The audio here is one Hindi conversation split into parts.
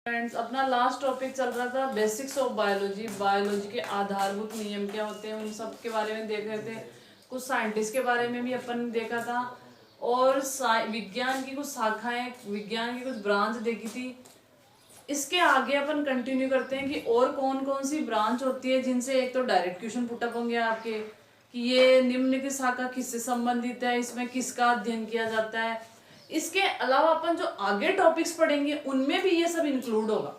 फ्रेंड्स, अपना लास्ट टॉपिक चल रहा था बेसिक्स ऑफ बायोलॉजी। बायोलॉजी के आधारभूत नियम क्या होते हैं उन सब के बारे में देख रहे थे। कुछ साइंटिस्ट के बारे में भी अपन ने देखा था और विज्ञान की कुछ शाखाएं, विज्ञान की कुछ ब्रांच देखी थी। इसके आगे अपन कंटिन्यू करते हैं कि और कौन कौन सी ब्रांच होती है जिनसे एक तो डायरेक्ट क्वेश्चन पुटअप होंगे आपके कि ये निम्न की शाखा किससे संबंधित है, इसमें किसका अध्ययन किया जाता है। इसके अलावा अपन जो आगे टॉपिक्स पढ़ेंगे उनमें भी ये सब इंक्लूड होगा।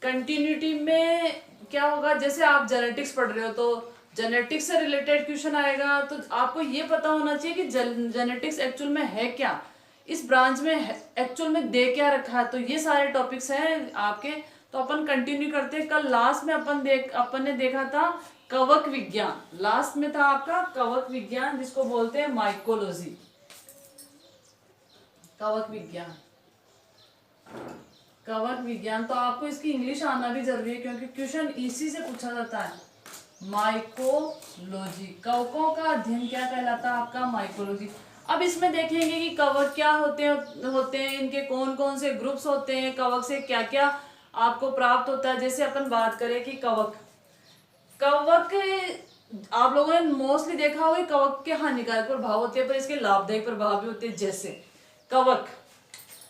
कंटिन्यूटी में क्या होगा, जैसे आप जेनेटिक्स पढ़ रहे हो तो जेनेटिक्स से रिलेटेड क्वेश्चन आएगा, तो आपको ये पता होना चाहिए कि जेनेटिक्स एक्चुअल में है क्या, इस ब्रांच में एक्चुअल में दे क्या रखा है। तो ये सारे टॉपिक्स हैं आपके। तो अपन कंटिन्यू करते हैं। कल लास्ट में अपन ने देखा था कवक विज्ञान। लास्ट में था आपका कवक विज्ञान, जिसको बोलते हैं माइकोलॉजी। कवक विज्ञान, कवक विज्ञान। तो आपको इसकी इंग्लिश आना भी जरूरी है क्योंकि क्वेश्चन इसी से पूछा जाता है। माइकोलॉजी, कवकों का अध्ययन क्या कहलाता है आपका? माइकोलॉजी। अब इसमें देखेंगे कि कवक क्या होते हैं, इनके कौन कौन से ग्रुप्स होते हैं, कवक से क्या क्या आपको प्राप्त होता है। जैसे अपन बात करें कि कवक आप लोगों ने मोस्टली देखा होगा कवक के हानिकारक प्रभाव होते हैं पर इसके लाभदायक प्रभाव भी होते हैं। जैसे कवक,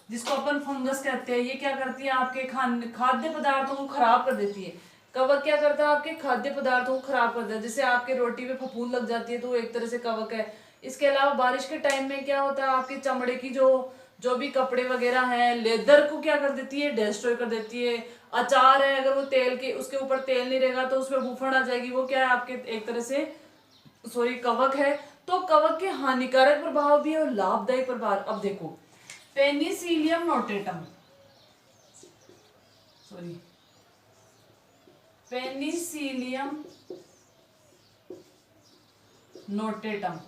जिसको अपन फंगस कहते हैं, ये क्या करती है आपके खाद्य पदार्थों को खराब कर देती है। कवक क्या करता है आपके खाद्य पदार्थों को खराब कर देता है। जैसे आपके रोटी पे फफूंद लग जाती है तो वो एक तरह से कवक है। इसके अलावा बारिश के टाइम में क्या होता है, आपके चमड़े की जो भी कपड़े वगैरह हैं, लेदर को क्या कर देती है, डिस्ट्रॉय कर देती है। अचार है, अगर वो तेल के उसके ऊपर तेल नहीं रहेगा तो उसमें भूफड़ आ जाएगी, वो क्या है आपके एक तरह से कवक है। तो कवक के हानिकारक प्रभाव भी है और लाभदायक प्रभाव। अब देखो पेनिसिलियम नोटेटम, पेनिसिलियम नोटेटम,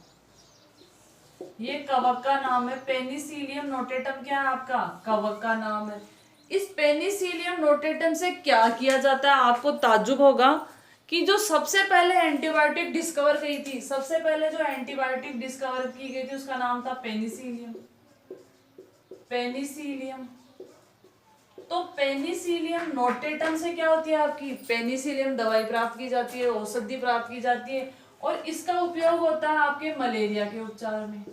ये कवक का नाम है। पेनिसिलियम नोटेटम क्या है आपका? कवक का नाम है। इस पेनिसिलियम नोटेटम से क्या किया जाता है? आपको ताज्जुब होगा कि जो सबसे पहले एंटीबायोटिक डिस्कवर की थी, सबसे पहले जो एंटीबायोटिक डिस्कवर की गई थी उसका नाम था पेनिसिलियम। पेनिसिलियम। तो पेनिसिलियम नोटेटम से क्या होती है आपकी? पेनिसिलियम दवाई प्राप्त की जाती है, औषधि प्राप्त की जाती है और इसका उपयोग होता है आपके मलेरिया के उपचार में,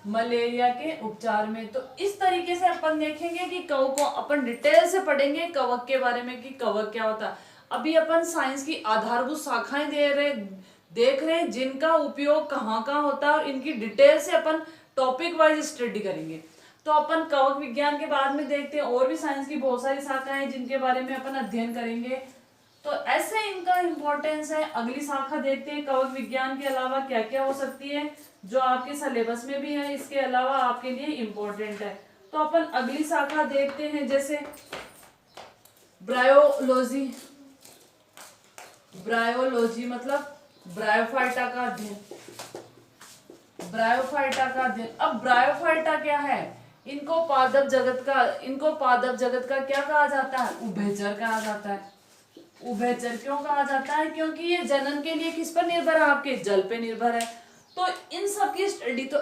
मलेरिया के उपचार में। तो इस तरीके से अपन देखेंगे कि कवक को अपन डिटेल से पढ़ेंगे कवक के बारे में कि कवक क्या होता है। अभी अपन साइंस की आधारभूत शाखाएं देख रहे हैं जिनका उपयोग कहाँ कहाँ होता है और इनकी डिटेल से अपन टॉपिक वाइज स्टडी करेंगे। तो अपन कवक विज्ञान के बाद में देखते हैं और भी साइंस की बहुत सारी शाखाएं हैं जिनके बारे में अपन अध्ययन करेंगे। तो ऐसे इनका इंपॉर्टेंस है। अगली शाखा देखते हैं कवक विज्ञान के अलावा क्या क्या हो सकती है जो आपके सिलेबस में भी है, इसके अलावा आपके लिए इंपॉर्टेंट है। तो अपन अगली शाखा देखते हैं जैसे ब्रायोलॉजी। ब्रायोलॉजी मतलब ब्रायोफाइटा का अध्ययन, ब्रायोफाइटा का अध्ययन। अब ब्रायोफाइटा क्या है? इनको पादप जगत का क्या कहा जाता है? उभयचर कहा जाता है। उभयचर क्यों कहा जाता है? क्योंकि ये जनन के लिए किस पर निर्भर है? आपके जल पे निर्भर है। तो इन सब की स्टडी तो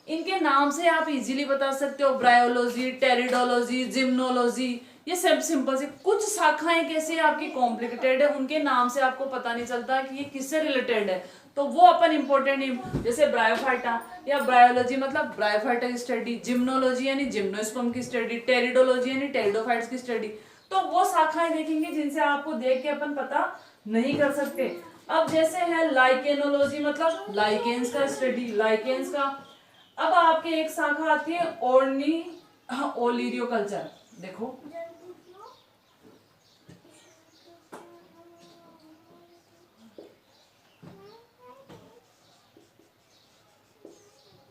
इनके नाम से आप इजीली बता सकते हो, ब्रायोलॉजी, टेरिडोलॉजी, जिम्नोलॉजी। ये सब सिंपल से। कुछ शाखाएं कैसे आपकी कॉम्प्लिकेटेड है, उनके नाम से आपको पता नहीं चलता कि ये किससे रिलेटेड है, तो वो अपन इंपॉर्टेंट। जैसे ब्रायोफाइटा या ब्रायोलॉजी मतलब ब्रायोफाइटा की स्टडी, जिम्नोलॉजी यानी जिम्नोस्पर्म की स्टडी, टेरिडोलॉजी यानी टेरिडोफाइट्स की स्टडी। तो वो शाखाएं देखेंगे जिनसे आपको देख के अपन पता नहीं कर सकते। अब जैसे है लाइकेनोलॉजी मतलब लाइकेन्स का स्टडी, लाइकेन्स का। अब आपके एक शाखा आती है ओलिरियो कल्चर। देखो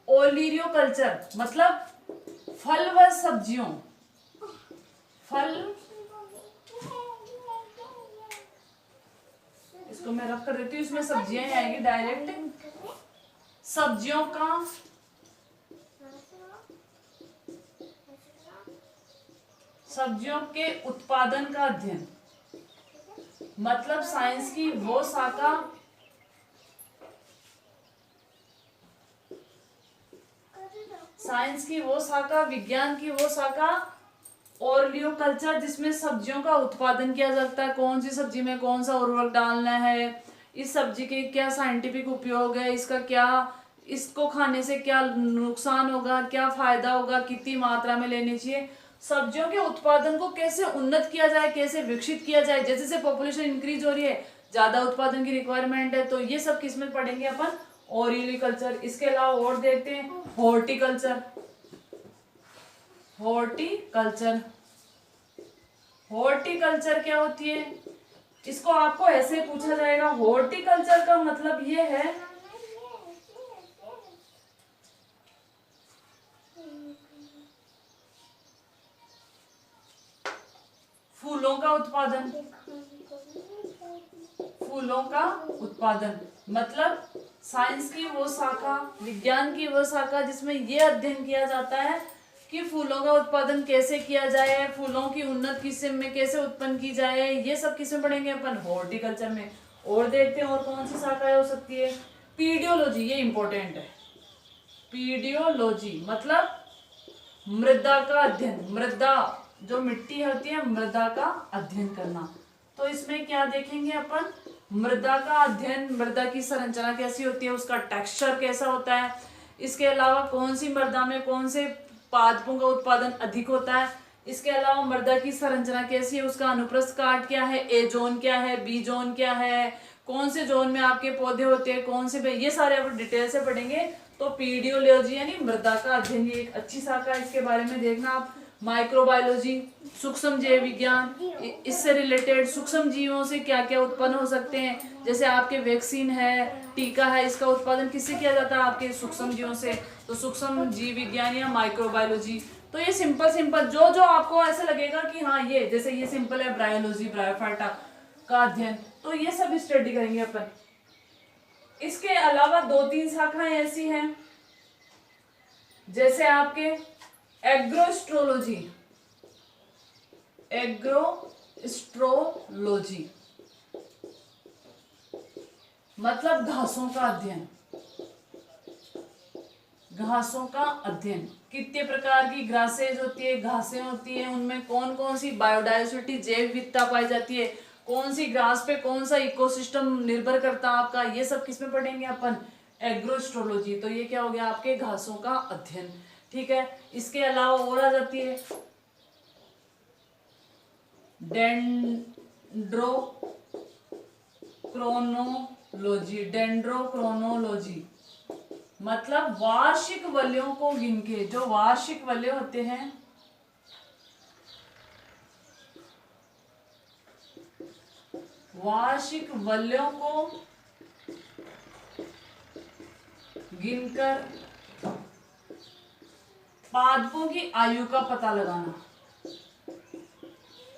ओलिरियो कल्चर मतलब फल व सब्जियों, फल, इसको मैं रख कर देती हूँ, इसमें सब्जियां ही आएगी डायरेक्ट। सब्जियों के उत्पादन का अध्ययन मतलब साइंस की वो शाखा साइंस की वो शाखा, विज्ञान की वो शाखा ओलियो कल्चर, जिसमें सब्जियों का उत्पादन किया जाता है, कौन सी सब्जी में कौन सा उर्वरक डालना है, इस सब्जी के क्या साइंटिफिक उपयोग है, इसका क्या, इसको खाने से क्या नुकसान होगा, क्या फायदा होगा, कितनी मात्रा में लेनी चाहिए, सब्जियों के उत्पादन को कैसे उन्नत किया जाए, कैसे विकसित किया जाए, जैसे जैसे पॉपुलेशन इंक्रीज हो रही है, ज्यादा उत्पादन की रिक्वायरमेंट है, तो ये सब किसमें पढ़ेंगे अपन, ओलियोकल्चर। इसके अलावा और देखते हैं हॉर्टिकल्चर। हॉर्टिकल्चर, हॉर्टिकल्चर क्या होती है, इसको आपको ऐसे पूछा जाएगा। हॉर्टिकल्चर का मतलब ये है फूलों का उत्पादन, फूलों का उत्पादन मतलब साइंस की वो शाखा, विज्ञान की वो शाखा जिसमें ये अध्ययन किया जाता है कि फूलों का उत्पादन कैसे किया जाए, फूलों की उन्नत किस्म में कैसे उत्पन्न की जाए, ये सब किसमें पढ़ेंगे अपन, हॉर्टिकल्चर में। और देखते हैं और कौन सी शाखा हो सकती है, पीडियोलॉजी, ये इंपॉर्टेंट है। पीडियोलॉजी मतलब मृदा का अध्ययन, मृदा जो मिट्टी होती है, मृदा का अध्ययन करना। तो इसमें क्या देखेंगे अपन, मृदा का अध्ययन, मृदा की संरचना कैसी होती है, उसका टेक्सचर कैसा होता है, इसके अलावा कौन सी मृदा में कौन से पादपों का उत्पादन अधिक होता है, इसके अलावा मृदा की संरचना कैसी है, उसका अनुप्रस्थ काट क्या है, ए जोन क्या है, बी जोन क्या है, कौन से जोन में आपके पौधे होते हैं, कौन से, ये सारे आप डिटेल से पढ़ेंगे। तो पीडियोलॉजी यानी मृदा का अध्ययन, ये एक अच्छी शाखा है, इसके बारे में देखना आप। माइक्रोबायोलॉजी, सूक्ष्म जीव विज्ञान, इससे रिलेटेड सूक्ष्म जीवों से क्या क्या उत्पन्न हो सकते हैं, जैसे आपके वैक्सीन है, टीका है, इसका उत्पादन किससे किया जाता है, आपके सूक्ष्म जीवों से। तो सूक्ष्म जीव विज्ञान या माइक्रोबायोलॉजी। तो ये सिंपल सिंपल जो जो आपको ऐसा लगेगा कि हाँ ये, जैसे ये सिंपल है, ब्रायोलॉजी, ब्रायोफाइटा का अध्ययन, तो ये सब स्टडी करेंगे अपन। इसके अलावा 2-3 शाखाएं ऐसी हैं जैसे आपके एग्रोएस्ट्रोलॉजी, एग्रोएस्ट्रोलॉजी मतलब घासों का अध्ययन, घासों का अध्ययन, कितने प्रकार की ग्रासेज होती है, घासें होती है, उनमें कौन कौन सी बायोडाइवर्सिटी, जैव विविधता पाई जाती है, कौन सी ग्रास पे कौन सा इकोसिस्टम निर्भर करता है आपका, ये सब किसमें पढ़ेंगे अपन, एग्रोएस्ट्रोलॉजी। तो ये क्या हो गया आपके घासों का अध्ययन, ठीक है। इसके अलावा और आ जाती है डेंड्रोक्रोनोलॉजी, डेंड्रोक्रोनोलॉजी मतलब वार्षिक वलयों को गिनके, जो वार्षिक वलय होते हैं, वार्षिक वलयों को गिनकर पादपों की आयु का पता लगाना,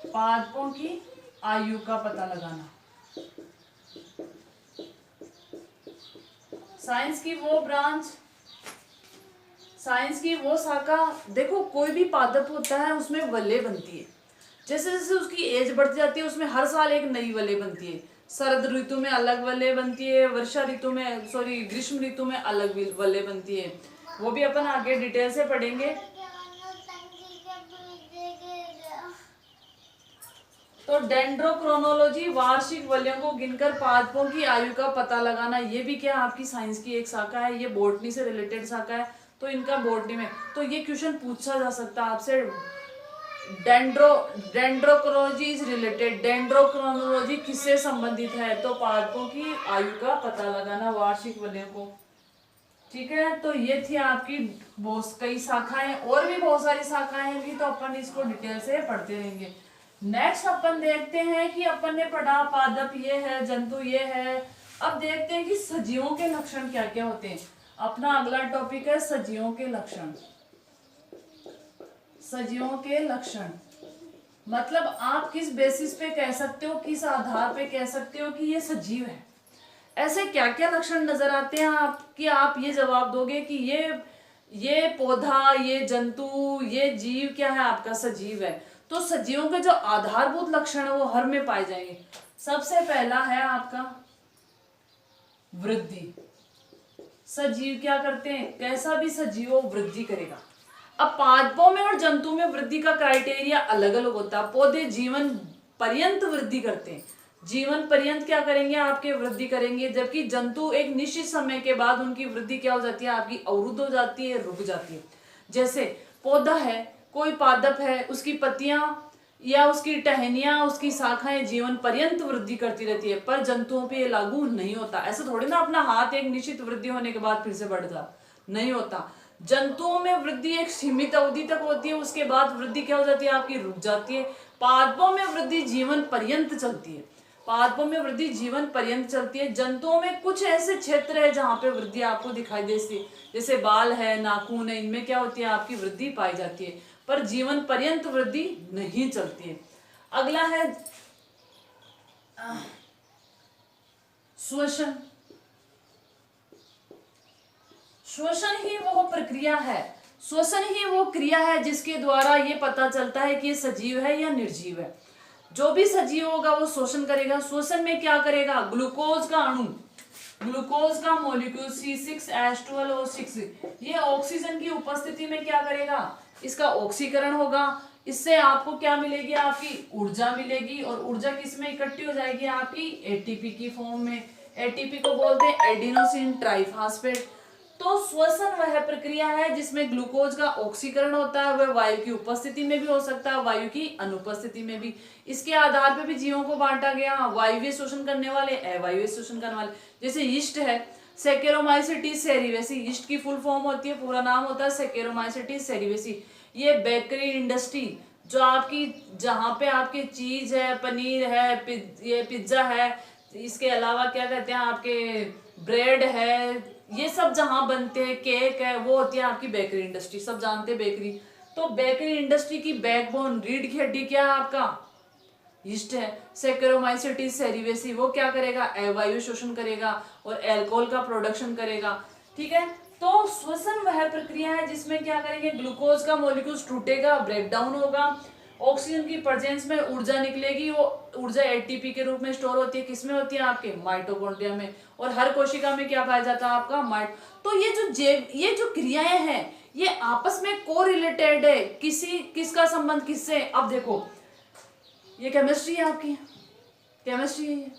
पादपों की आयु का पता लगाना। साइंस की वो ब्रांच, साइंस की वो शाखा, देखो कोई भी पादप होता है उसमें वलय बनती है, जैसे जैसे उसकी एज बढ़ती जाती है उसमें हर साल एक नई वलय बनती है। शरद ऋतु में अलग वलय बनती है, वर्षा ऋतु में, सॉरी ग्रीष्म ऋतु में अलग वलय बनती है, वो भी अपन आगे डिटेल से पढ़ेंगे। तो डेंड्रोक्रोनोलॉजी वार्षिक वलयों को गिनकर पादपों की आयु का पता लगाना, ये भी क्या आपकी साइंस की एक शाखा है, ये बॉटनी से रिलेटेड शाखा है। तो इनका बॉटनी में तो ये क्वेश्चन पूछा जा सकता है आपसे, डेंड्रोक्रोनोलॉजी इज रिलेटेड, डेंड्रोक्रोनोलॉजी किससे संबंधित है, तो पादपों की आयु का पता लगाना, वार्षिक वलयों को, ठीक है। तो ये थी आपकी बहुत कई शाखाएं, और भी बहुत सारी शाखाएं हैं, तो अपन इसको डिटेल से पढ़ते रहेंगे। नेक्स्ट अपन देखते हैं कि अपन ने पढ़ा पादप ये है, जंतु ये है, अब देखते हैं कि सजीवों के लक्षण क्या क्या होते हैं। अपना अगला टॉपिक है सजीवों के लक्षण। सजीवों के लक्षण मतलब आप किस बेसिस पे कह सकते हो, किस आधार पे कह सकते हो कि ये सजीव है, ऐसे क्या क्या लक्षण नजर आते हैं आप कि आप ये जवाब दोगे कि ये पौधा, ये जंतु, ये जीव क्या है, आपका सजीव है। तो सजीवों के जो आधारभूत लक्षण है वो हर में पाए जाएंगे। सबसे पहला है आपका वृद्धि। सजीव क्या करते हैं, कैसा भी सजीव हो वृद्धि करेगा। अब पादपों में और जंतु में वृद्धि का क्राइटेरिया अलग अलग होता है। पौधे जीवन पर्यंत वृद्धि करते हैं, जीवन पर्यंत क्या करेंगे आपके वृद्धि करेंगे, जबकि जंतु एक निश्चित समय के बाद उनकी वृद्धि क्या हो जाती है आपकी अवरुद्ध हो जाती है, रुक जाती है। जैसे पौधा है, कोई पादप है, उसकी पत्तियां या उसकी टहनियां, उसकी शाखाएं जीवन पर्यंत वृद्धि करती रहती है, पर जंतुओं पे ये लागू नहीं होता। ऐसा थोड़ी ना अपना हाथ एक निश्चित वृद्धि होने के बाद फिर से बढ़ जा, नहीं होता। जंतुओं में वृद्धि एक सीमित अवधि तक होती है, उसके बाद वृद्धि क्या हो जाती है आपकी रुक जाती है। पादपों में वृद्धि जीवन पर्यंत चलती है, पादपों में वृद्धि जीवन पर्यंत चलती है। जंतुओं में कुछ ऐसे क्षेत्र है जहां पे वृद्धि आपको दिखाई देती है, जैसे बाल है, नाखून है, इनमें क्या होती है आपकी वृद्धि पाई जाती है, पर जीवन पर्यंत वृद्धि नहीं चलती है। अगला है श्वसन। श्वसन ही वो प्रक्रिया है, श्वसन ही वो क्रिया है जिसके द्वारा ये पता चलता है कि ये सजीव है या निर्जीव है। जो भी सजीव होगा वो शोषण करेगा। श्वसन में क्या करेगा, ग्लूकोज का अणु, ग्लूकोज का मॉलिक्यूल C6H12O6 ये ऑक्सीजन की उपस्थिति में क्या करेगा, इसका ऑक्सीकरण होगा। इससे आपको क्या मिलेगी, आपकी ऊर्जा मिलेगी, और ऊर्जा किसमें इकट्ठी हो जाएगी आपकी एटीपी की फॉर्म में। एटीपी को बोलते हैं एडिनोसिन ट्राइफॉस्फेट। तो श्वसन वह प्रक्रिया है जिसमें ग्लूकोज का ऑक्सीकरण होता है, वह वायु की उपस्थिति में भी हो सकता है, वायु की अनुपस्थिति में भी। इसके आधार पर भी जीवों को बांटा गया, वायवीय शोषण करने वाले, अवायवीय शोषण करने वाले। जैसे यीस्ट है, सैकेरोमाइसिटिस सेरिवेसी, यीस्ट की फुल फॉर्म होती है, पूरा नाम होता है सैकेरोमाइसिटिस सेरिवेसी। ये बेकरी इंडस्ट्री जो आपकी, जहाँ पे आपके चीज है, पनीर है, ये पिज्जा है, इसके अलावा क्या कहते हैं आपके ब्रेड है, ये सब जहां बनते हैं, केक है, वो होती है आपकी बेकरी इंडस्ट्री। सब जानते हैं बेकरी। तो बेकरी इंडस्ट्री की बैकबोन, रीढ़ की हड्डी क्या है आपका, यीस्ट है। सैकेरोमाइसिटिस सेरिवेसी वो क्या करेगा, अवायु शोषण करेगा और अल्कोहल का प्रोडक्शन करेगा। ठीक है, तो श्वसन वह प्रक्रिया है जिसमें क्या करेंगे, ग्लूकोज का मॉलिक्यूल टूटेगा, ब्रेकडाउन होगा, ऑक्सीजन की प्रेजेंस में ऊर्जा निकलेगी। वो ऊर्जा एटीपी के रूप में स्टोर होती है, किसमें होती है आपके माइटोकॉन्ड्रिया में, और हर कोशिका में क्या पाया जाता है आपका माइट। तो ये जो क्रियाएं हैं ये आपस में कोरिलेटेड है, किसका संबंध किससे। अब देखो ये केमिस्ट्री है आपकी, केमिस्ट्री है ये।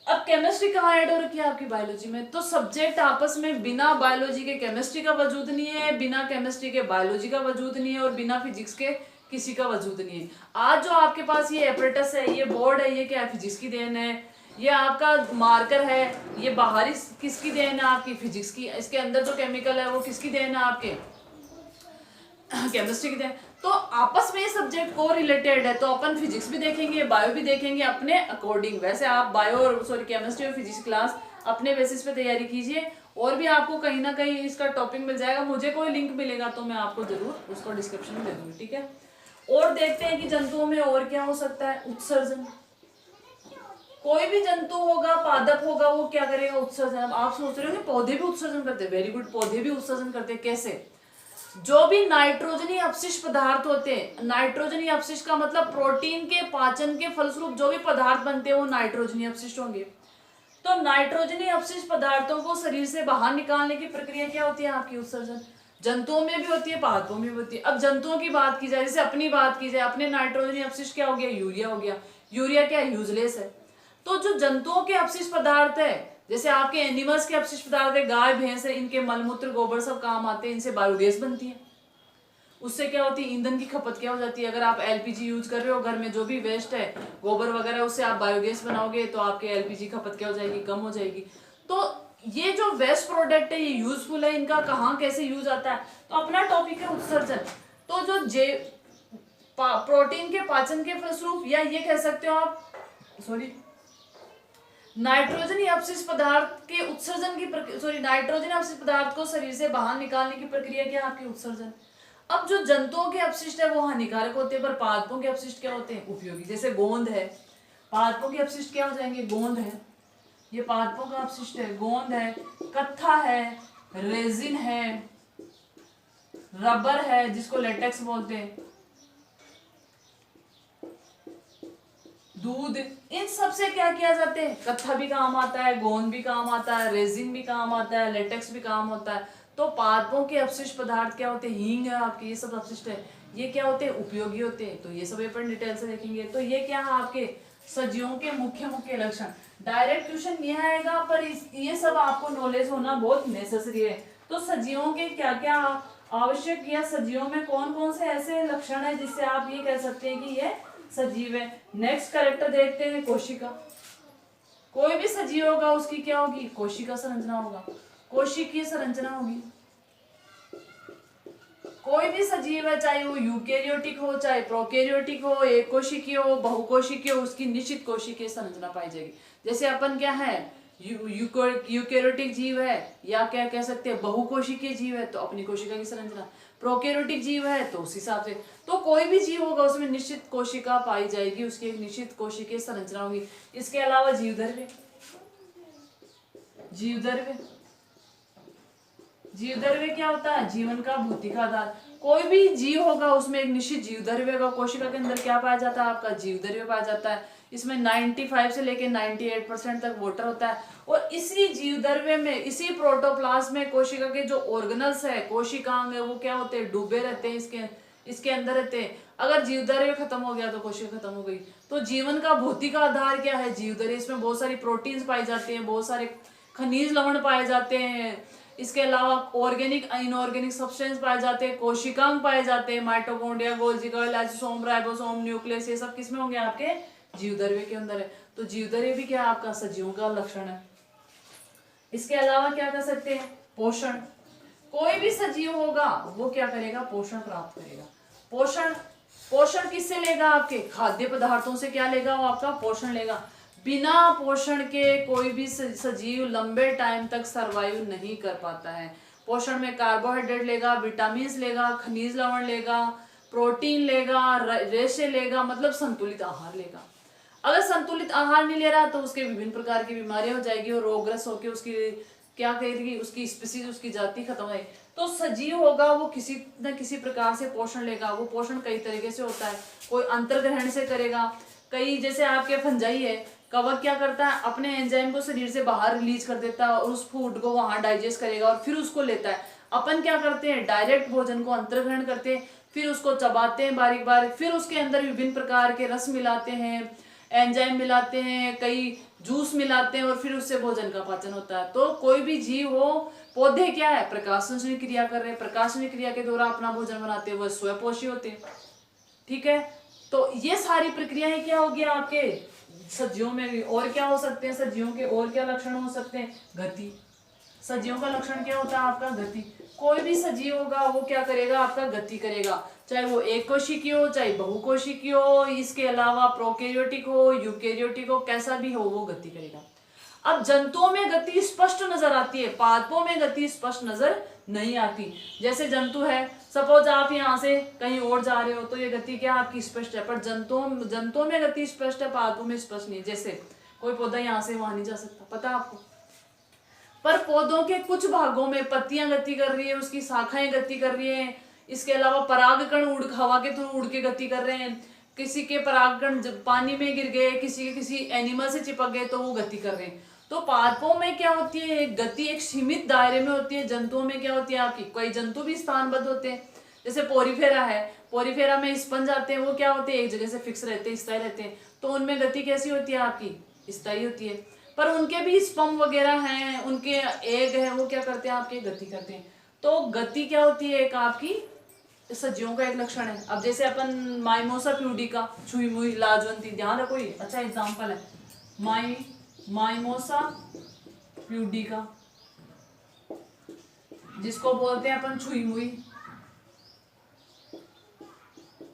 अब केमिस्ट्री कहाँ ऐड हो रखी है आपकी बायोलॉजी में। तो सब्जेक्ट आपस में, बिना बायोलॉजी के केमिस्ट्री का वजूद नहीं है, बिना केमिस्ट्री के बायोलॉजी का वजूद नहीं है, और बिना फिजिक्स के किसी का वजूद नहीं है। आज जो आपके पास ये एपरेटस है, ये बोर्ड है, ये क्या है, फिजिक्स की देन है। ये आपका मार्कर है, ये बाहरी किसकी देन है आपकी, फिजिक्स की। इसके अंदर जो केमिकल है वो किसकी देन है आपके, केमिस्ट्री की देन। तो आपस में ये सब्जेक्ट को रिलेटेड है, तो अपन फिजिक्स भी देखेंगे, बायो भी देखेंगे अपने अकॉर्डिंग। वैसे आप बायो और केमिस्ट्री और फिजिक्स क्लास अपने बेसिस पे तैयारी कीजिए, और भी आपको कहीं ना कहीं इसका टॉपिक मिल जाएगा। मुझे कोई लिंक मिलेगा तो मैं आपको जरूर उसको डिस्क्रिप्शन में दे दूंगी। ठीक है, और देखते हैं कि जंतुओं में और क्या हो सकता है, उत्सर्जन। कोई भी जंतु होगा, पादप होगा, वो क्या करेगा, उत्सर्जन। अब आप सोच रहे हो कि पौधे भी उत्सर्जन करते हैं, वेरी गुड, पौधे भी उत्सर्जन करते हैं। कैसे, जो भी नाइट्रोजनी अपशिष्ट पदार्थ होते हैं, नाइट्रोजनी अपशिष्ट का मतलब प्रोटीन के पाचन के फलस्वरूप जो भी पदार्थ बनते हैं वो नाइट्रोजनी अपशिष्ट होंगे। तो नाइट्रोजनी अपशिष्ट पदार्थों को शरीर से बाहर निकालने की प्रक्रिया क्या होती है आपकी, उत्सर्जन। जंतुओं में भी होती है, पादपों में भी होती है। अब जंतुओं की बात की जाए, जैसे अपनी बात की जाए, अपने नाइट्रोजनी अपशिष्ट क्या हो गया, यूरिया हो गया। यूरिया क्या है, यूजलेस है। तो जो जंतुओं के अपशिष्ट पदार्थ है, जैसे आपके एनिमल्स के अपशिष्ट पदार्थ है, गाय भैंस है, इनके मलमूत्र गोबर सब काम आते हैं, इनसे बायोगैस बनती है। उससे क्या होती है, ईंधन की खपत क्या हो जाती है। अगर आप एलपीजी यूज कर रहे हो घर में, जो भी वेस्ट है, गोबर वगैरह, उससे आप बायोगैस बनाओगे तो आपके एलपीजी खपत क्या हो जाएगी, कम हो जाएगी। तो ये जो वेस्ट प्रोडक्ट है ये यूजफुल है, इनका कहाँ कैसे यूज आता है। तो अपना टॉपिक है उत्सर्जन। तो जो प्रोटीन के पाचन के फलस्वरूप, या ये कह सकते हो आप, नाइट्रोजनी अपशिष्ट पदार्थ के उत्सर्जन की नाइट्रोजन अपशिष्ट पदार्थ को शरीर से बाहर निकालने की प्रक्रिया क्या है आपकी, उत्सर्जन। अब जो जंतुओं के अपशिष्ट है वो हानिकारक होते हैं, पर पादपों के अपशिष्ट क्या होते हैं, उपयोगी। जैसे गोंद है, पादपों के अपशिष्ट क्या हो जाएंगे, गोंद है, ये पादपों का अपशिष्ट है, गोंद है, कत्था है, रेजिन है, रबर है जिसको लेटेक्स बोलते हैं, दूध, इन सब से क्या किया जाते हैं, कत्था भी काम आता है, गोंद भी काम आता है, रेजिन भी काम आता है, लेटेक्स भी काम होता है। तो पादपों के अपशिष्ट पदार्थ क्या होते हैं, हींग है आपके, ये सब अपशिष्ट है, ये क्या होते हैं, उपयोगी होते हैं। तो ये सब अपन डिटेल से देखेंगे। तो ये क्या है आपके सजीवों के मुख्य मुख्य लक्षण। डायरेक्ट क्वेश्चन नहीं आएगा, पर ये सब आपको नॉलेज होना बहुत नेसेसरी है। तो सजीवों के क्या क्या आवश्यक, या सजीवों में कौन कौन से ऐसे लक्षण है जिससे आप ये कह सकते हैं कि ये सजीव है। नेक्स्ट कैरेक्टर देखते हैं, कोशिका। कोई भी सजीव होगा उसकी क्या होगी, कोशिका संरचना होगा, कोशिकीय संरचना होगी। कोई भी सजीव है, चाहे वो यूकेरियोटिक हो चाहे प्रोकैरियोटिक हो, एक कोशिकीय हो बहुकोशिकीय हो, उसकी निश्चित कोशिकीय संरचना पाई जाएगी। जैसे अपन क्या है, यूकेरियोटिक जीव है या क्या कह सकते हैं बहुकोशिकीय जीव है, तो अपनी कोशिका की संरचना। प्रोकैरियोटिक जीव है तो उस हिसाब से। तो कोई भी जीव होगा उसमें निश्चित कोशिका पाई जाएगी, उसकी एक निश्चित कोशिकीय संरचना होगी। इसके अलावा जीवधर्व्य, जीवधर्व्य जीवधर्व्य क्या होता है, जीवन का भौतिक आधार। कोई भी जीव होगा उसमें एक निश्चित जीवधर्व्य होगा। कोशिका के अंदर क्या पाया जाता है, आपका जीवधर्व्य पाया जाता है। इसमें 95 से लेकर 98% तक वाटर होता है। और इसी जीवधर्व्य में, इसी प्रोटोप्लाज्म में कोशिका के जो ऑर्गेनल्स है, कोशिकांग है, वो क्या होते हैं, डूबे रहते हैं, इसके अंदर रहते हैं। अगर जीवधर्व्य खत्म हो गया तो कोशिका खत्म हो गई। तो जीवन का भौतिक आधार क्या है, जीवधर्व्य। इसमें बहुत सारी प्रोटीन्स पाई जाती हैं, बहुत सारे खनिज लवण पाए जाते हैं। इसके अलावा ऑर्गेनिक इनऑर्गेनिक सब्सटेंस पाए जाते हैं, कोशिकांग पाए जाते हैं, mitochondria, Golgi, lysosome, ribosome, nucleus, ये सब किसमें होंगे, आपके जीवधर्व्य के अंदर है। तो जीवधर्व्य भी क्या है, आपका सजीवों का लक्षण है। इसके अलावा क्या कर सकते हैं, पोषण। कोई भी सजीव होगा वो क्या करेगा, पोषण प्राप्त करेगा। पोषण पोषण किससे लेगा, आपके खाद्य पदार्थों से क्या लेगा, वो आपका पोषण लेगा। बिना पोषण के कोई भी सजीव लंबे टाइम तक सरवाइव नहीं कर पाता है। पोषण में कार्बोहाइड्रेट लेगा, विटामिन लेगा, खनिज लवण लेगा, प्रोटीन लेगा, रेशे लेगा, मतलब संतुलित आहार लेगा। अगर संतुलित आहार नहीं ले रहा तो उसके विभिन्न प्रकार की बीमारियां हो जाएगी और रोगग्रस्त होकर उसकी क्या कहेगी, उसकी स्पीसीज, उसकी जाति खत्म हो जाएगी। तो सजीव होगा वो किसी न किसी प्रकार से पोषण लेगा। वो पोषण कई तरीके से होता है, कोई अंतर्ग्रहण से करेगा, कई जैसे आपके फंजाई है, कवक क्या करता है, अपने एंजाइम को शरीर से बाहर रिलीज कर देता है और उस फूड को वहां डाइजेस्ट करेगा और फिर उसको लेता है। अपन क्या करते हैं, डायरेक्ट भोजन को अंतर्ग्रहण करते हैं, फिर उसको चबाते हैं बारीक बारीक, फिर उसके अंदर विभिन्न प्रकार के रस मिलाते हैं, एंजाइम मिलाते हैं, कई जूस मिलाते हैं और फिर उससे भोजन का पाचन होता है। तो कोई भी जीव हो, पौधे क्या है, प्रकाशनशील क्रिया कर रहे हैं, प्रकाशनीय क्रिया के द्वारा अपना भोजन बनाते हैं, वह स्वयपोषी होते हैं। ठीक है, तो ये सारी प्रक्रियाएं क्या होगी आपके सजीवों में भी। और क्या हो सकते हैं सजीवों के, और क्या लक्षण हो सकते हैं, गति। सजीवों का लक्षण क्या होता है, आपका गति। कोई भी सजीव होगा वो क्या करेगा, आपका गति करेगा, चाहे वो एक कोशिकीय हो चाहे बहुकोशिकीय हो, इसके अलावा प्रोकैरियोटिक हो यूकेरियोटिक हो, कैसा भी हो वो गति करेगा। अब जंतुओं में गति स्पष्ट नजर आती है, पादपों में गति स्पष्ट नजर नहीं आती। जैसे जंतु है, सपोज आप यहाँ से कहीं और जा रहे हो तो ये गति क्या आपकी स्पष्ट है, पर जंतुओं में गति स्पष्ट है, पादपों में स्पष्ट नहीं। जैसे कोई पौधा यहाँ से वहां नहीं जा सकता, पता आपको, पर पौधों के कुछ भागों में पत्तियां गति कर रही है, उसकी शाखाएं गति कर रही है। इसके अलावा परागकण हवा के थ्रू उड़ के गति कर रहे हैं। किसी के परागकण पानी में गिर गए, किसी एनिमल से चिपक गए तो वो गति कर रहे हैं। तो पादपों में क्या होती है, गति एक सीमित दायरे में होती है। जंतुओं में क्या होती है आपकी, कई जंतु भी स्थानबद्ध होते हैं। जैसे पोरीफेरा है, पोरीफेरा में स्पंज आते हैं, वो क्या होते हैं, एक जगह से फिक्स रहते हैं, स्थायी रहते हैं। तो उनमें गति कैसी होती है आपकी, स्थायी होती है। पर उनके भी स्पर्म वगैरह हैं, उनके एग है, वो क्या करते हैं आपके, गति करते हैं। तो गति क्या होती है, एक आपकी सजीवों का एक लक्षण है। अब जैसे अपन माइमोसा प्यूडिका, छुई मुई लाजवंती, ध्यान रखो ये अच्छा एग्जांपल है। माइमोसा प्यूडिका जिसको बोलते हैं अपन छुई मुई,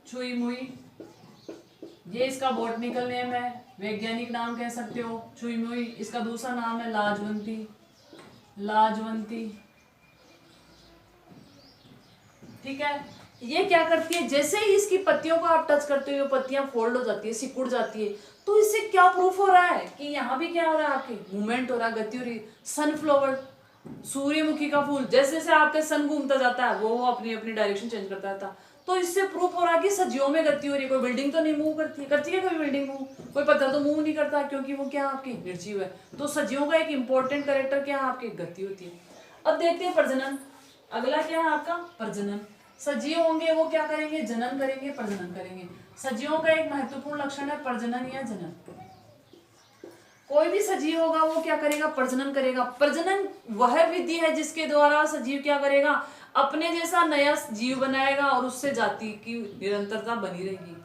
छुई मुई, ये इसका बॉटनिकल नेम है, वैज्ञानिक नाम कह सकते हो छुई मुई। इसका दूसरा नाम है लाजवंती, लाजवंती। ठीक है, ये क्या करती है, जैसे ही इसकी पत्तियों को आप टच करते हो पत्तियां फोल्ड हो जाती है, सिकुड़ जाती है। तो इससे क्या प्रूफ हो रहा है कि यहाँ भी क्या हो रहा है, आपके मूवमेंट हो रहा है, गति हो रही है। सनफ्लावर, सूर्यमुखी का फूल, जैसे जैसे आपके सन घूमता जाता है वो अपनी अपनी डायरेक्शन चेंज करता रहता। तो इससे प्रूफ हो रहा है कि सजीवों में गति हो रही है। कोई बिल्डिंग तो नहीं मूव करती है कोई बिल्डिंग मूव, कोई पत्थर तो मूव नहीं करता, क्योंकि वो क्या आपकी निर्जीव है। तो सजीवों का एक इंपॉर्टेंट कैरेक्टर क्या है आपकी, गति होती है। अब देखते हैं प्रजनन। अगला क्या है आपका प्रजनन। सजीव होंगे वो क्या करेंगे, जनन करेंगे, प्रजनन करेंगे। सजीवों का एक महत्वपूर्ण लक्षण है प्रजनन या जनन। कोई भी सजीव होगा वो क्या करेगा, प्रजनन करेगा। प्रजनन वह विधि है जिसके द्वारा सजीव क्या करेगा, अपने जैसा नया जीव बनाएगा और उससे जाति की निरंतरता बनी रहेगी।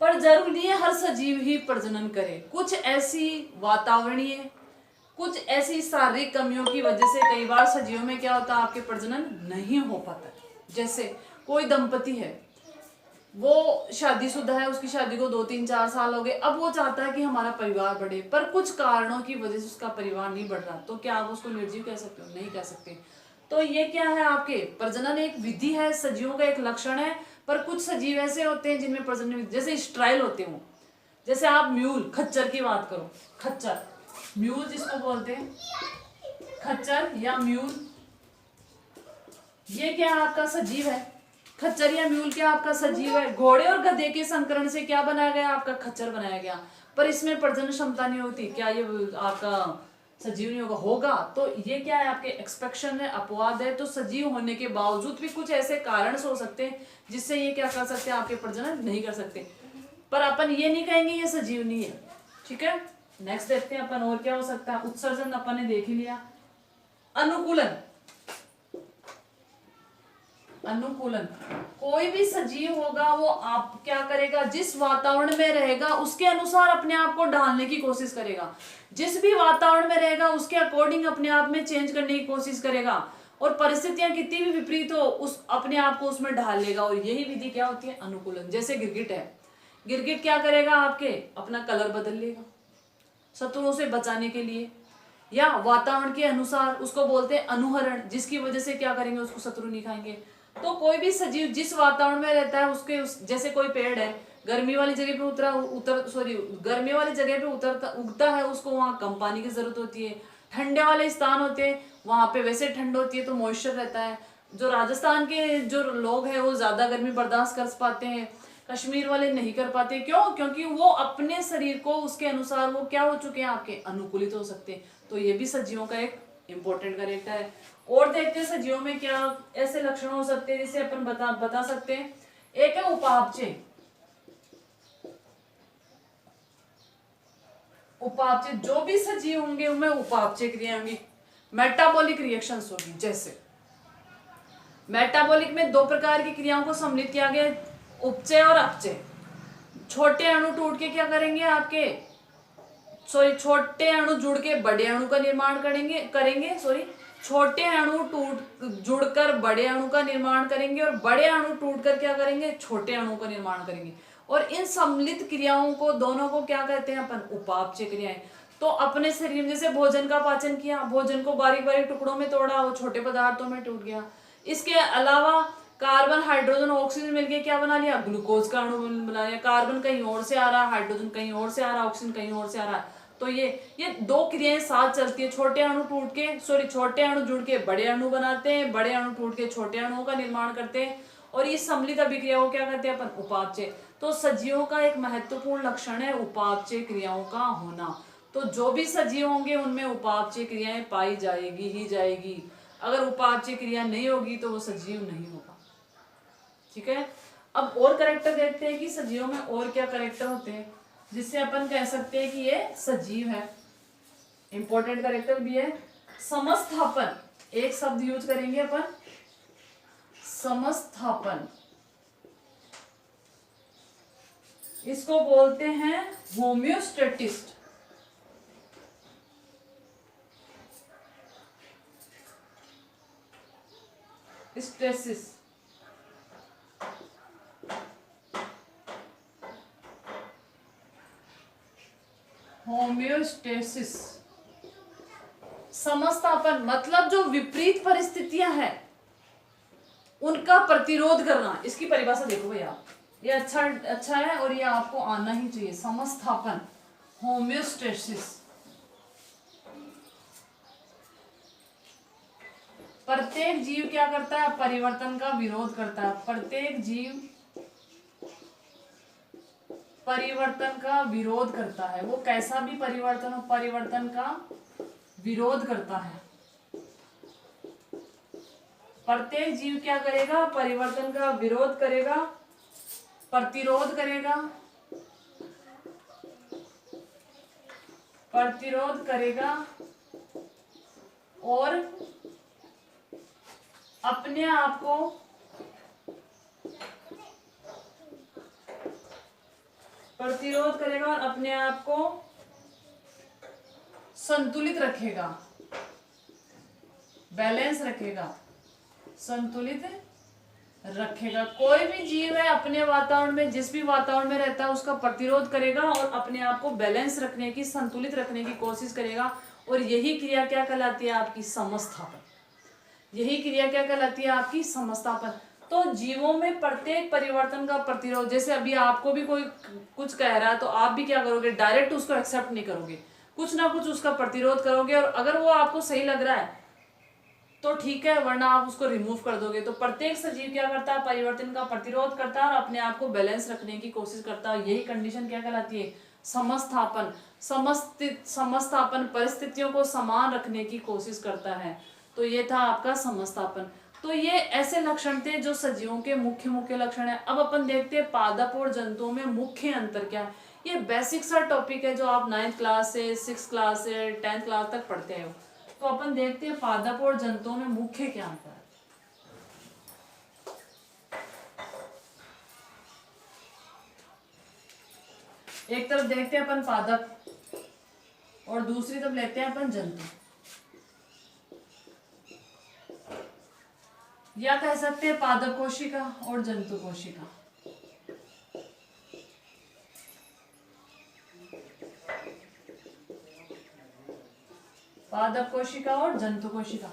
पर जरूरी नहीं है हर सजीव ही प्रजनन करे। कुछ ऐसी वातावरणीय, कुछ ऐसी शारीरिक कमियों की वजह से कई बार सजीवों में क्या होता है, आपके प्रजनन नहीं हो पाता। जैसे कोई दंपति है, वो शादीशुदा है, उसकी शादी को 2-3-4 साल हो गए, अब वो चाहता है कि हमारा परिवार बढ़े, पर कुछ कारणों की वजह से उसका परिवार नहीं बढ़ रहा, तो क्या आप उसको निर्जीव कह सकते हो, नहीं कह सकते। तो ये क्या है, आपके प्रजनन एक विधि है, सजीवों का एक लक्षण है। पर कुछ सजीव ऐसे होते हैं जिनमें प्रजनन, जैसे स्ट्राइल होते हो, जैसे आप म्यूल, खच्चर की बात करो, खच्चर म्यूल जिसको बोलते हैं, खच्चर या म्यूल, ये क्या आपका सजीव है। खच्चर या म्यूल क्या आपका सजीव है। घोड़े और गधे के संकरण से क्या बनाया गया, आपका खच्चर बनाया गया, पर इसमें प्रजनन क्षमता नहीं होती, क्या ये आपका सजीव नहीं होगा, होगा। तो ये क्या है, आपके एक्सपेक्शन है, अपवाद है। तो सजीव होने के बावजूद भी कुछ ऐसे कारण हो सकते हैं जिससे ये क्या कर सकते हैं, आपके प्रजनन नहीं कर सकते। पर अपन ये नहीं कहेंगे ये सजीव नहीं है। ठीक है, नेक्स्ट देखते हैं अपन और क्या हो सकता है। उत्सर्जन अपन ने देख ही लिया। अनुकूलन, अनुकूलन, कोई भी सजीव होगा वो आप क्या करेगा, जिस वातावरण में रहेगा उसके अनुसार अपने आप को ढालने की कोशिश करेगा। जिस भी वातावरण में रहेगा उसके अकॉर्डिंग अपने आप में चेंज करने की कोशिश करेगा, और परिस्थितियां कितनी भी विपरीत हो उस अपने आप को उसमें ढाल लेगा। और यही विधि क्या होती है, अनुकूलन। जैसे गिरगिट है, गिरगिट क्या करेगा, आपके अपना कलर बदल लेगा शत्रुओं से बचाने के लिए, या वातावरण के अनुसार, उसको बोलते हैं अनुहरण, जिसकी वजह से क्या करेंगे, उसको शत्रु नहीं खाएंगे। तो कोई भी सजीव जिस वातावरण में रहता है उसके जैसे कोई पेड़ है, गर्मी वाली जगह पे गर्मी वाली जगह पे उगता है, उसको वहाँ कम पानी की जरूरत होती है। ठंडे वाले स्थान होते हैं वहां पे वैसे ठंड होती है तो मॉइस्चर रहता है। जो राजस्थान के जो लोग हैं वो ज्यादा गर्मी बर्दाश्त कर पाते हैं, कश्मीर वाले नहीं कर पाते। क्यों, क्योंकि वो अपने शरीर को उसके अनुसार वो क्या हो चुके हैं, आपके अनुकूलित हो सकते हैं। तो ये भी सजीवों का एक इंपॉर्टेंट कैरेक्टर है। और देखते हैं सजीवों में क्या ऐसे लक्षण हो सकते हैं जिसे अपन बता सकते हैं। एक है उपापचय। उपापचय, जो भी सजीव होंगे उनमें उपापचय क्रिया होंगी, मेटाबॉलिक रिएक्शंस होगी। जैसे मेटाबॉलिक में 2 प्रकार की क्रियाओं को सम्मिलित किया गया, उपचय और अपचय। छोटे अणु टूट के क्या करेंगे, आपके छोटे अणु जुड़ के बड़े अणु का निर्माण करेंगे छोटे अणु जुड़कर बड़े अणु का निर्माण करेंगे, और बड़े अणु टूटकर क्या करेंगे, छोटे अणु का निर्माण करेंगे। और इन सम्मिलित क्रियाओं को दोनों को क्या कहते हैं अपन, उपापचय क्रियाएं। तो अपने शरीर में जैसे भोजन का पाचन किया, भोजन को बारीक बारीक टुकड़ों में तोड़ा, वो छोटे पदार्थों में टूट गया। इसके अलावा कार्बन हाइड्रोजन ऑक्सीजन मिलके क्या बना लिया, ग्लूकोज का अणु बना लिया। कार्बन कहीं और से आ रहा है, हाइड्रोजन कहीं और से आ रहा है, ऑक्सीजन कहीं और से आ रहा है। तो ये 2 क्रियाएं साथ चलती है। छोटे अणु जुड़ के बड़े अणु बनाते हैं, बड़े अणु टूट के छोटे अणुओं का निर्माण करते हैं, और इस सम्मिलित अभिक्रिया को क्या कहते हैं अपन, उपापचय। तो सजीवों का एक महत्वपूर्ण लक्षण है उपापचय क्रियाओं का होना। तो जो भी सजीव होंगे उनमें उपापचय क्रियाएं पाई जाएगी ही जाएगी। अगर उपापचय क्रिया नहीं होगी तो वो सजीव नहीं होगा। ठीक है, अब और कैरेक्टर देखते हैं कि सजीवों में और क्या कैरेक्टर होते हैं जिससे अपन कह सकते हैं कि ये सजीव है। इंपॉर्टेंट कैरेक्टर भी है समस्थापन। एक शब्द यूज करेंगे अपन, समस्थापन। इसको बोलते हैं होम्योस्टेटिस्ट। Stasis, homeostasis. समस्थापन मतलब जो विपरीत परिस्थितियां हैं उनका प्रतिरोध करना। इसकी परिभाषा देखो भैया, ये अच्छा है और ये आपको आना ही चाहिए। समस्थापन, होम्योस्टेसिस। प्रत्येक जीव क्या करता है, परिवर्तन का विरोध करता है। प्रत्येक जीव परिवर्तन का विरोध करता है, वो कैसा भी परिवर्तन हो, परिवर्तन का विरोध करता है। प्रत्येक जीव क्या करेगा, परिवर्तन का विरोध करेगा, प्रतिरोध करेगा, प्रतिरोध करेगा और अपने आप को प्रतिरोध करेगा और अपने आप को संतुलित रखेगा, बैलेंस रखेगा, संतुलित रखेगा। कोई भी जीव है अपने वातावरण में, जिस भी वातावरण में रहता है उसका प्रतिरोध करेगा और अपने आप को बैलेंस रखने की, संतुलित रखने की कोशिश करेगा। और यही क्रिया क्या कहलाती है, आपकी समस्थापन। यही क्रिया क्या कहलाती है, आपकी समस्थापन। तो जीवों में प्रत्येक परिवर्तन का प्रतिरोध, जैसे अभी आपको भी कोई कुछ कह रहा है तो आप भी क्या करोगे, डायरेक्ट उसको एक्सेप्ट नहीं करोगे, कुछ ना कुछ उसका प्रतिरोध करोगे। और अगर वो आपको सही लग रहा है तो ठीक है, वरना आप उसको रिमूव कर दोगे। तो प्रत्येक सजीव क्या करता है, परिवर्तन का प्रतिरोध करता है और अपने आप को बैलेंस रखने की कोशिश करता है। यही कंडीशन क्या कहलाती है, समस्थापन। समस्थापन परिस्थितियों को समान रखने की कोशिश करता है। तो ये था आपका समस्थापन। तो ये ऐसे लक्षण थे जो सजीवों के मुख्य मुख्य लक्षण है। अब अपन देखते हैं पादप और जंतुओं में मुख्य अंतर क्या है। ये बेसिक सा टॉपिक है जो आप 9th क्लास से 6th क्लास से 10th क्लास तक पढ़ते हो। तो अपन देखते हैं पादप और जंतुओं में मुख्य क्या अंतर है। एक तरफ देखते हैं अपन पादप और दूसरी तरफ लेते हैं अपन जंतु, या कह सकते हैं पादप कोशिका और जंतु कोशिका। पादप कोशिका और जंतु कोशिका।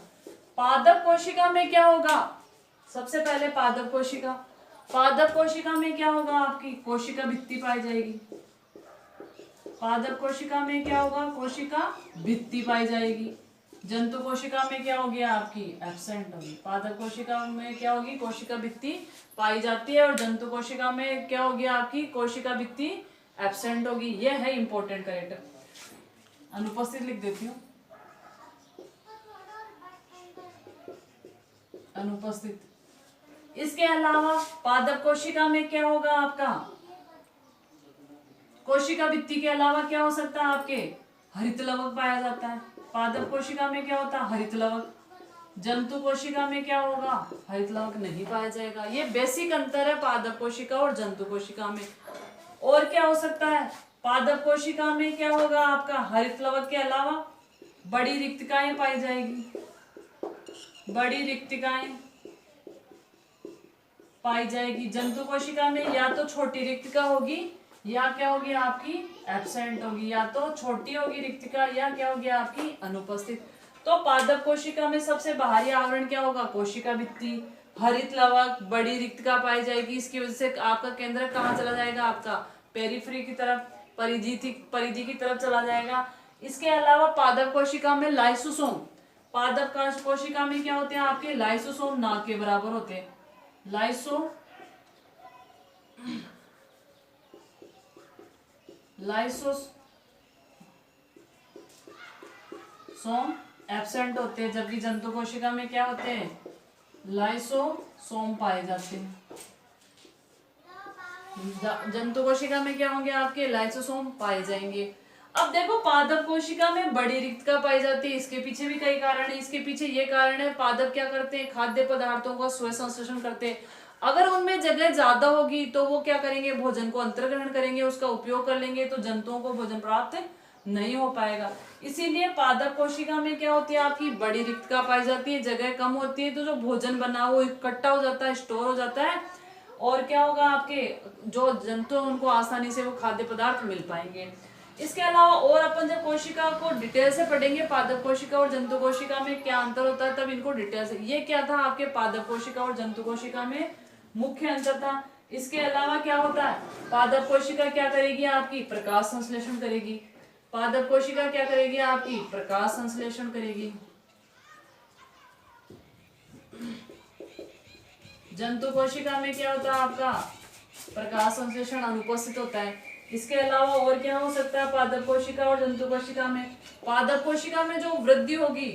पादप कोशिका में क्या होगा, सबसे पहले पादप कोशिका। पादप कोशिका में क्या होगा, आपकी कोशिका भित्ति पाई जाएगी। पादप कोशिका में क्या होगा, कोशिका भित्ति पाई जाएगी। जंतु कोशिका में क्या होगी, आपकी एब्सेंट होगी। पादप कोशिका में क्या होगी, कोशिका भित्ति पाई जाती है और जंतु कोशिका में क्या होगी, आपकी कोशिका भित्ति एब्सेंट होगी। यह है इंपॉर्टेंट कैरेक्टर। अनुपस्थित लिख देती हूँ, अनुपस्थित। इसके अलावा पादप कोशिका में क्या होगा, आपका कोशिका भित्ति के अलावा क्या हो सकता है, आपके हरित लवक पाया जाता है। पादप कोशिका में क्या होता है, हरित लवक। जंतु कोशिका में क्या होगा, हरित लवक नहीं पाया जाएगा। ये बेसिक अंतर है पादप कोशिका और जंतु कोशिका में। और क्या हो सकता है, पादप कोशिका में क्या होगा, आपका हरित लवक के अलावा बड़ी रिक्तिकाएं पाई जाएगी। बड़ी रिक्तिकाएं पाई जाएगी। जंतु कोशिका में या तो छोटी रिक्तिका होगी या क्या होगी, आपकी एब्सेंट होगी। या तो छोटी होगी रिक्तिका या क्या होगी, आपकी अनुपस्थित। तो पादप कोशिका में सबसे बाहरी आवरण क्या होगा, कोशिका भित्ति, हरित लवक, बड़ी रिक्तिका पाई जाएगी। इसकी वजह से आपका केंद्र कहाँ चला जाएगा, आपका पेरिफेरी की तरफ, परिधि की तरफ चला जाएगा। इसके अलावा पादप कोशिका में लाइसोसोम, पादप कोशिका में क्या होते हैं, आपके लाइसोसोम ना के बराबर होते हैं। लाइसोसोम एब्सेंट होते हैं, जबकि जंतु कोशिका में क्या होते हैं, लाइसोसोम पाए जाते हैं। जंतु कोशिका में क्या होंगे, आपके लाइसोसोम पाए जाएंगे। अब देखो पादप कोशिका में बड़ी रिक्तिका पाई जाती है। इसके पीछे भी कई कारण है। इसके पीछे ये कारण है, पादप क्या करते हैं, खाद्य पदार्थों का स्वयं संश्लेषण करते हैं। अगर उनमें जगह ज्यादा होगी तो वो क्या करेंगे, भोजन को अंतर्ग्रहण करेंगे, उसका उपयोग कर लेंगे, तो जंतुओं को भोजन प्राप्त नहीं हो पाएगा। इसीलिए पादप कोशिका में क्या होती है, आपकी बड़ी रिक्तिका पाई जाती है, जगह कम होती है, तो जो भोजन बना वो इकट्ठा हो जाता है, स्टोर हो जाता है। और क्या होगा, आपके जो जंतु उनको आसानी से वो खाद्य पदार्थ मिल पाएंगे। इसके अलावा और अपन जब कोशिका को डिटेल से पढ़ेंगे, पादप कोशिका और जंतु कोशिका में क्या अंतर होता है, तब इनको डिटेल से। ये क्या था, आपके पादप कोशिका और जंतु कोशिका में मुख्य अंतर था। इसके अलावा क्या होता है, पादप कोशिका क्या करेगी, आपकी प्रकाश संश्लेषण करेगी। पादप कोशिका क्या करेगी, आपकी प्रकाश संश्लेषण करेगी। जंतु कोशिका में क्या होता है, आपका प्रकाश संश्लेषण अनुपस्थित होता है। इसके अलावा और क्या हो सकता है पादप कोशिका और जंतु कोशिका में, पादप कोशिका में जो वृद्धि होगी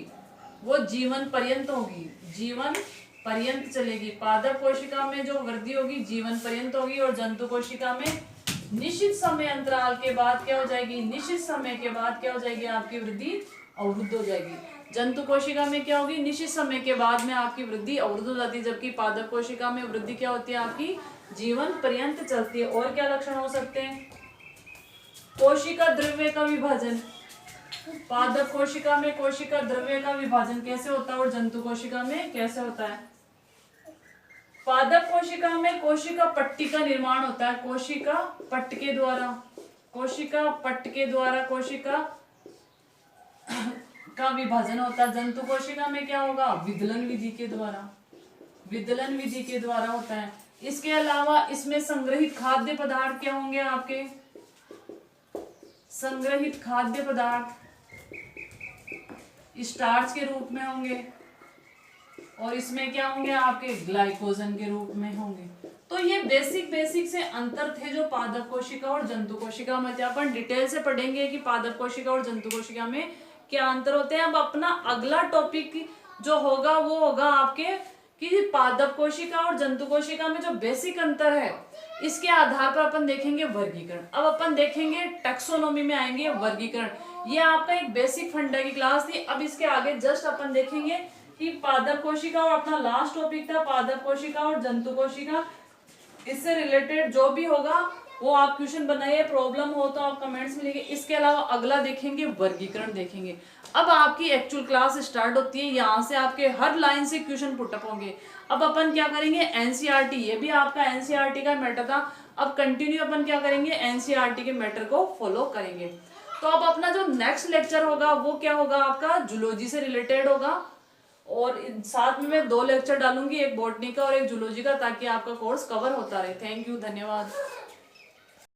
वो जीवन पर्यंत होगी। जीवन पर्यंत चलेगी। पादप कोशिका में जो वृद्धि होगी जीवन पर्यंत होगी, और जंतु कोशिका में निश्चित समय अंतराल के बाद क्या हो जाएगी, निश्चित समय के बाद क्या हो जाएगी, आपकी वृद्धि अवरुद्ध हो जाएगी। जंतु कोशिका में क्या होगी, निश्चित समय के बाद में आपकी वृद्धि अवरुद्ध हो जाती है, जबकि पादप कोशिका में वृद्धि क्या होती है, आपकी जीवन पर्यंत चलती है। और क्या लक्षण हो सकते हैं, कोशिका द्रव्य का विभाजन। पादप कोशिका में कोशिका द्रव्य का विभाजन कैसे होता है और जंतु कोशिका में कैसे होता है। पादप कोशिका में कोशिका पट्टी का निर्माण होता है, कोशिका पट्ट के द्वारा, कोशिका पट्ट के द्वारा कोशिका का विभाजन होता है। जंतु कोशिका में क्या होगा, विदलन विधि के द्वारा, विदलन विधि के द्वारा होता है। इसके अलावा इसमें संग्रहित खाद्य पदार्थ क्या होंगे आपके, संग्रहित खाद्य पदार्थ स्टार्च के रूप में होंगे, और इसमें क्या होंगे आपके ग्लाइकोजन के रूप में होंगे। तो ये बेसिक से अंतर थे जो पादप कोशिका और जंतु कोशिका में थे। अपन डिटेल से पढ़ेंगे कि पादप कोशिका और जंतु कोशिका में क्या अंतर होते हैं। अब अपना अगला टॉपिक जो होगा वो होगा आपके कि पादप कोशिका और जंतु कोशिका में जो बेसिक अंतर है इसके आधार पर अपन देखेंगे वर्गीकरण। अब अपन देखेंगे टैक्सोनॉमी में आएंगे वर्गीकरण। ये आपका एक बेसिक फंडा की क्लास थी। अब इसके आगे जस्ट अपन देखेंगे कि पादप कोशिका, और अपना लास्ट टॉपिक था पादप कोशिका और जंतु कोशिका। इससे रिलेटेड जो भी होगा वो आप क्वेश्चन बनाइए, प्रॉब्लम हो तो आप कमेंट्स में लिखिए। इसके अलावा अगला देखेंगे वर्गीकरण देखेंगे। अब आपकी एक्चुअल क्लास स्टार्ट होती है, यहाँ से आपके हर लाइन से क्वेश्चन पुटअप होंगे। अब अपन क्या करेंगे, एनसीईआरटी, ये भी आपका एनसीईआरटी का मैटर था। अब कंटिन्यू अपन क्या करेंगे, एनसीईआरटी के मैटर को फॉलो करेंगे। तो अब अपना जो नेक्स्ट लेक्चर होगा वो क्या होगा, आपका जूलॉजी से रिलेटेड होगा, और साथ में मैं 2 लेक्चर डालूंगी, एक बॉटनी का और एक जूलॉजी का, ताकि आपका कोर्स कवर होता रहे। थैंक यू, धन्यवाद।